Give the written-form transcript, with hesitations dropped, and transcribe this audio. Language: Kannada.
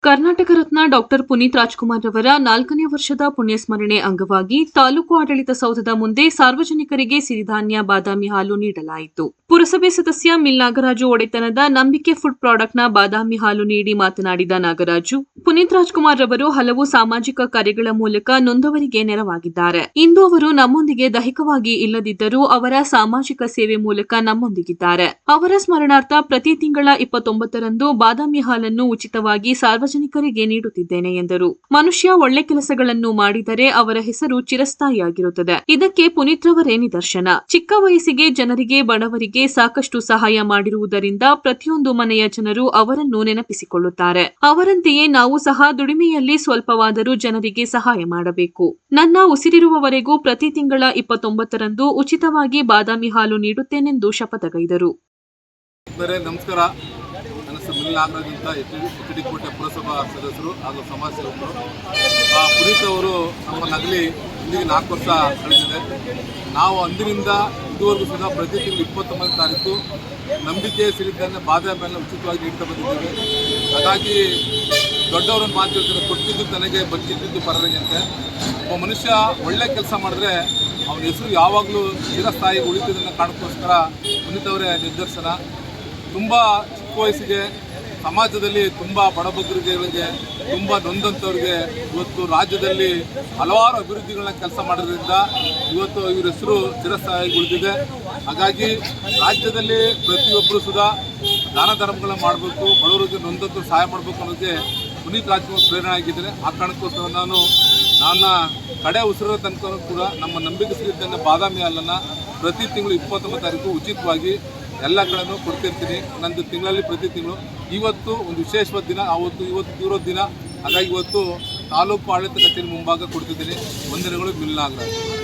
ಕರ್ನಾಟಕ ರತ್ನ ಡಾಕ್ಟರ್ ಪುನೀತ್ ರಾಜ್ಕುಮಾರ್ ರವರ 4ನೇ ವರ್ಷದ ಪುಣ್ಯಸ್ಮರಣೆ ಅಂಗವಾಗಿ ತಾಲೂಕು ಆಡಳಿತ ಸೌಧದ ಮುಂದೆ ಸಾರ್ವಜನಿಕರಿಗೆ ಸಿರಿಧಾನ್ಯ ಬಾದಾಮಿ ಹಾಲು ನೀಡಲಾಯಿತು. ಪುರಸಭೆ ಸದಸ್ಯ ಮಿಲ್ ನಾಗರಾಜು ಒಡೆತನದ ನಂಬಿಕೆ ಫುಡ್ ಪ್ರಾಡಕ್ಟ್ನ ಬಾದಾಮಿ ಹಾಲು ನೀಡಿ ಮಾತನಾಡಿದ ನಾಗರಾಜು, ಪುನೀತ್ ರಾಜ್ಕುಮಾರ್ ರವರು ಹಲವು ಸಾಮಾಜಿಕ ಕಾರ್ಯಗಳ ಮೂಲಕ ನೊಂದವರಿಗೆ ನೆರವಾಗಿದ್ದಾರೆ. ಇಂದು ಅವರು ನಮ್ಮೊಂದಿಗೆ ದೈಹಿಕವಾಗಿ ಇಲ್ಲದಿದ್ದರೂ ಅವರ ಸಾಮಾಜಿಕ ಸೇವೆ ಮೂಲಕ ನಮ್ಮೊಂದಿಗಿದ್ದಾರೆ. ಅವರ ಸ್ಮರಣಾರ್ಥ ಪ್ರತಿ ತಿಂಗಳ 29ರಂದು ಬಾದಾಮಿ ಹಾಲನ್ನು ಉಚಿತವಾಗಿ ಸಾರ್ವಜನಿಕರಿಗೆ ನೀಡುತ್ತಿದ್ದೇನೆ ಎಂದರು. ಮನುಷ್ಯ ಒಳ್ಳೆ ಕೆಲಸಗಳನ್ನು ಮಾಡಿದರೆ ಅವರ ಹೆಸರು ಚಿರಸ್ಥಾಯಿಯಾಗಿರುತ್ತದೆ. ಇದಕ್ಕೆ ಪುನೀತ್ ರವರೇ ನಿದರ್ಶನ. ಚಿಕ್ಕ ವಯಸ್ಸಿಗೆ ಜನರಿಗೆ, ಬಡವರಿಗೆ ಸಾಕಷ್ಟು ಸಹಾಯ ಮಾಡಿರುವುದರಿಂದ ಪ್ರತಿಯೊಂದು ಮನೆಯ ಜನರು ಅವರನ್ನು ನೆನಪಿಸಿಕೊಳ್ಳುತ್ತಾರೆ. ಅವರಂತೆಯೇ ನಾವು ಸಹ ದುಡಿಮೆಯಲ್ಲಿ ಸ್ವಲ್ಪವಾದರೂ ಜನರಿಗೆ ಸಹಾಯ ಮಾಡಬೇಕು. ನನ್ನ ಉಸಿರಿರುವವರೆಗೂ ಪ್ರತಿ ತಿಂಗಳ 29ರಂದು ಉಚಿತವಾಗಿ ಬಾದಾಮಿ ಹಾಲು ನೀಡುತ್ತೇನೆಂದು ಶಪಥಗೈದರು. ನಮಸ್ಕಾರ. ನನ್ನ ಹೆಸರು ಮಿಲ್ ನಾಗರಾಜ್ ಅಂತ ಎಚ್.ಡಿ. ಕೋಟೆ ಪುರಸಭಾ ಸದಸ್ಯರು ಹಾಗೂ ಸಮಾಜ ಸೇವಕರು. ಪುನೀತ್ ಅವರು ನಮ್ಮ ನಗಲಿ ಇಲ್ಲಿಗೆ 4 ವರ್ಷ ಕಳೆದಿದೆ. ನಾವು ಅಂದಿನಿಂದ ಇದುವರೆಗೂ ಸಹ ಪ್ರತಿ ತಿಂಗಳು 29ನೇ ತಾರೀಕು ನಂಬಿಕೆ ಸಿರಿಧಾನ್ಯ ಬಾದಾಮಿ ಹಾಲನ್ನು ಉಚಿತವಾಗಿ ನೀಡ್ತಾ ಬಂದಿದ್ದೇವೆ. ಹಾಗಾಗಿ ದೊಡ್ಡವರನ್ನು ಮಾತು ಕೊಟ್ಟಿದ್ದು ತನಗೆ ಬಚ್ಚಿಟ್ಟಿದ್ದು ಪರರಿಗಂತೆ. ಒಬ್ಬ ಮನುಷ್ಯ ಒಳ್ಳೆ ಕೆಲಸ ಮಾಡಿದ್ರೆ ಅವನ ಹೆಸರು ಯಾವಾಗಲೂ ಚಿರಸ್ಥಾಯಿ ಉಳಿತದನ್ನು ಕಾಣೋಕ್ಕೋಸ್ಕರ ಪುನೀತ್ ಅವರೇ ನಿದರ್ಶನ. ತುಂಬ ಚಿಕ್ಕ ವಯಸ್ಸಿಗೆ ಸಮಾಜದಲ್ಲಿ ತುಂಬ ಬಡಬಗ್ಗರಿಗೆ, ತುಂಬ ನೊಂದಂಥವ್ರಿಗೆ ಇವತ್ತು ರಾಜ್ಯದಲ್ಲಿ ಹಲವಾರು ಅಭಿವೃದ್ಧಿಗಳನ್ನ ಕೆಲಸ ಮಾಡೋದ್ರಿಂದ ಇವತ್ತು ಇವ್ರ ಹೆಸರು ಚಿರಸ್ಥಾಯಿ ಉಳಿದಿದೆ. ಹಾಗಾಗಿ ರಾಜ್ಯದಲ್ಲಿ ಪ್ರತಿಯೊಬ್ಬರು ಸುಧಾ ದಾನ ಧರ್ಮಗಳನ್ನ ಮಾಡಬೇಕು, ಬಡವರಿಗೆ ನೊಂದಂಥವ್ರು ಸಹಾಯ ಮಾಡಬೇಕು ಅನ್ನೋದಕ್ಕೆ ಪುನೀತ್ ರಾಜ್ಕುಮಾರ್ ಪ್ರೇರಣೆ ಆಗಿದ್ದಾರೆ. ಆ ಕಾರಣಕ್ಕೋಸ್ಕರ ನನ್ನ ಕಡೆ ಉಸಿರೋ ತನಕ ಕೂಡ ನಮ್ಮ ನಂಬಿಕೆ ಸಿರಿಧಾನ್ಯ ಬಾದಾಮಿ ಹಾಲನ್ನು ಪ್ರತಿ ತಿಂಗಳು 29ನೇ ತಾರೀಕು ಉಚಿತವಾಗಿ ಎಲ್ಲ ಕಡೆನೂ ಕೊಡ್ತಿರ್ತೀನಿ. ನಂದು ತಿಂಗಳಲ್ಲಿ ಪ್ರತಿ ತಿಂಗಳು. ಇವತ್ತು ಒಂದು ವಿಶೇಷವಾದ ದಿನ, ಇವತ್ತು ಇರೋ ದಿನ. ಹಾಗಾಗಿ ಇವತ್ತು ತಾಲೂಕು ಆಡಳಿತ ಕಚೇರಿ ಮುಂಭಾಗ ಕೊಡ್ತಿದ್ದೀನಿ. ವಂದನೆಗಳು. ಮಿಲ್ ನಾಗರಾಜ್.